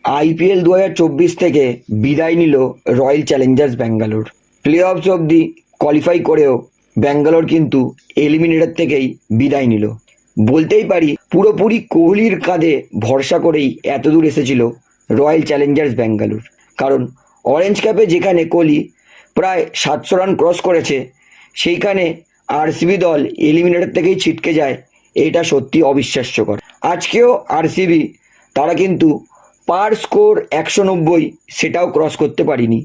IPL 2024 থেকে বিদায় নিল রয়্যাল চ্যালেঞ্জার্স ব্যাঙ্গালোর। প্লে অফস অবধি কোয়ালিফাই করেও ব্যাঙ্গালোর কিন্তু এলিমিনেটর থেকেই বিদায় নিল। বলতেই পারি পুরোপুরি কোহলির কাঁধে ভরসা করেই এতদূর এসেছিল রয়্যাল চ্যালেঞ্জার্স ব্যাঙ্গালোর। কারণ অরেঞ্জ ক্যাপে যেখানে কোহলি প্রায় 700 রান ক্রস করেছে, সেইখানে আরসিবি দল এলিমিনেটর থেকেই ছিটকে যায়, এটা সত্যি অবিশ্বাস্যকর। আজকেও আরসিবি তারা কিন্তু পার স্কোর 190 সেটাও ক্রস করতে পারিনি।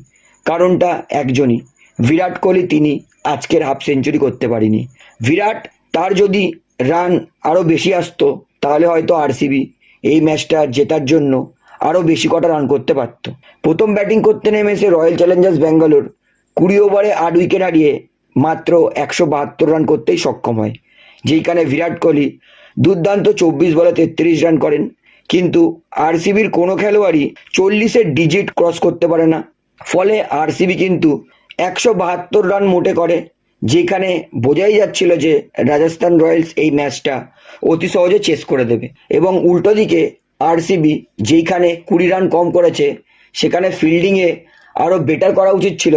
কারণটা একজনই, বিরাট কোহলি। তিনি আজকের হাফ সেঞ্চুরি করতে পারিনি। বিরাট তার যদি রান আরও বেশি আসতো তাহলে হয়তো আরসিবি এই ম্যাচটা জেতার জন্য আরও বেশি কটা রান করতে পারত। প্রথম ব্যাটিং করতে নেমেছে রয়্যাল চ্যালেঞ্জার্স ব্যাঙ্গালোর 20 ওভারে 8 উইকেট হারিয়ে মাত্র 172 রান করতেই সক্ষম হয়, যেইখানে বিরাট কোহলি দুর্দান্ত 24 বলে 33 রান করেন। কিন্তু আরসিবির কোনো খেলোয়াড়ই 40-এর ডিজিট ক্রস করতে পারে না। ফলে আরসিবি কিন্তু 172 রান মোটে করে, যেখানে বোঝাই যাচ্ছিল যে রাজস্থান রয়্যালস এই ম্যাচটা অতি সহজে চেস করে দেবে। এবং উল্টো দিকে আরসিবি যেইখানে 20 রান কম করেছে, সেখানে ফিল্ডিংয়ে আরও বেটার করা উচিত ছিল,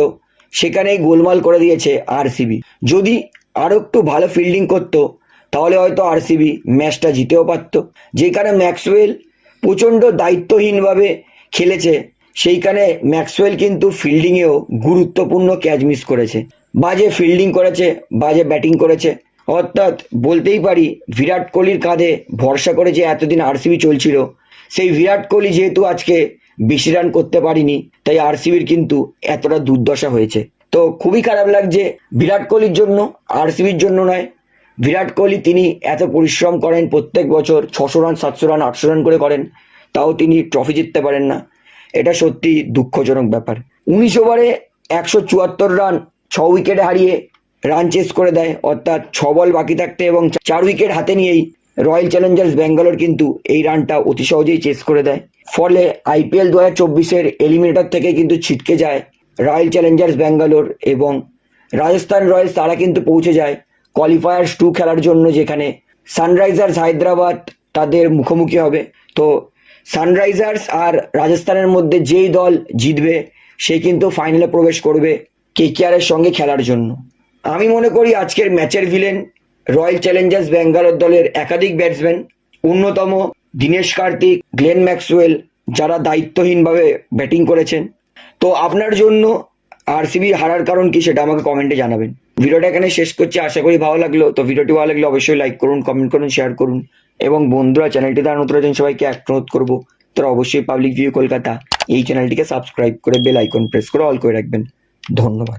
সেখানেই গোলমাল করে দিয়েছে আরসিবি। যদি আরও একটু ভালো ফিল্ডিং করতো তাহলে হয়তো আরসিবি ম্যাচটা জিতেও পারত। যেখানে ম্যাক্সওয়েল প্রচণ্ড দায়িত্বহীনভাবে খেলেছে, সেইখানে ম্যাক্সওয়েল কিন্তু ফিল্ডিংয়েও গুরুত্বপূর্ণ ক্যাচ মিস করেছে। বাজে ফিল্ডিং করেছে, বাজে ব্যাটিং করেছে। অর্থাৎ বলতেই পারি বিরাট কোহলির কাঁধে ভরসা করে যে এতদিন আরসিবি চলছিল, সেই বিরাট কোহলি যেহেতু আজকে বেশি রান করতে পারিনি, তাই আরসিবির কিন্তু এতটা দুর্দশা হয়েছে। তো খুবই খারাপ লাগছে বিরাট কোহলির জন্য, আরসিবির জন্য নয়। বিরাট কোহলি তিনি এত পরিশ্রম করেন, প্রত্যেক বছর 600 রান 700 রান 800 রান করে করেন, তাও তিনি ট্রফি জিততে পারেন না। এটা সত্যি দুঃখজনক ব্যাপার। 19 ওভারে 174 রান 6 উইকেটে হারিয়ে রান চেস করে দেয়। অর্থাৎ 6 বল বাকি থাকতে এবং 4 উইকেট হাতে নিয়েই রয়্যাল চ্যালেঞ্জার্স ব্যাঙ্গালোর কিন্তু এই রানটা অতি সহজেই চেস করে দেয়। ফলে আইপিএল 2024-এর এলিমিনেটর থেকে কিন্তু ছিটকে যায় রয়্যাল চ্যালেঞ্জার্স ব্যাঙ্গালোর, এবং রাজস্থান রয়্যালস তারা কিন্তু পৌঁছে যায় কোয়ালিফায়ার্স 2 খেলার জন্য, যেখানে সানরাইজার্স হায়দ্রাবাদ তাদের মুখোমুখি হবে। তো সানরাইজার্স আর রাজস্থানের মধ্যে যেই দল জিতবে সে কিন্তু ফাইনালে প্রবেশ করবে কেকেআরের সঙ্গে খেলার জন্য। আমি মনে করি আজকের ম্যাচের ভিলেন রয়্যাল চ্যালেঞ্জার্স ব্যাঙ্গালোর দলের একাধিক ব্যাটসম্যান, অন্যতম দীনেশ কার্তিক, গ্লেন ম্যাক্সওয়েল, যারা দায়িত্বহীনভাবে ব্যাটিং করেছেন। তো আপনার জন্য আরসিবি হারার কারণ কি সেটা আমাকে কমেন্টে জানাবেন। ভিডিওটা এখানে শেষ করছি, আশা করি ভালো লাগলো। তো ভিডিওটি ভালো লাগলে অবশ্যই লাইক করুন, কমেন্ট করুন, শেয়ার করুন। এবং বন্ধুরা, চ্যানেলটি তারা নতুন আছেন সবাইকে অনুরোধ করবো তারা অবশ্যই পাবলিক ভিউ কলকাতা এই চ্যানেলটিকে সাবস্ক্রাইব করে বেল আইকন প্রেস করে অল করে রাখবেন। ধন্যবাদ।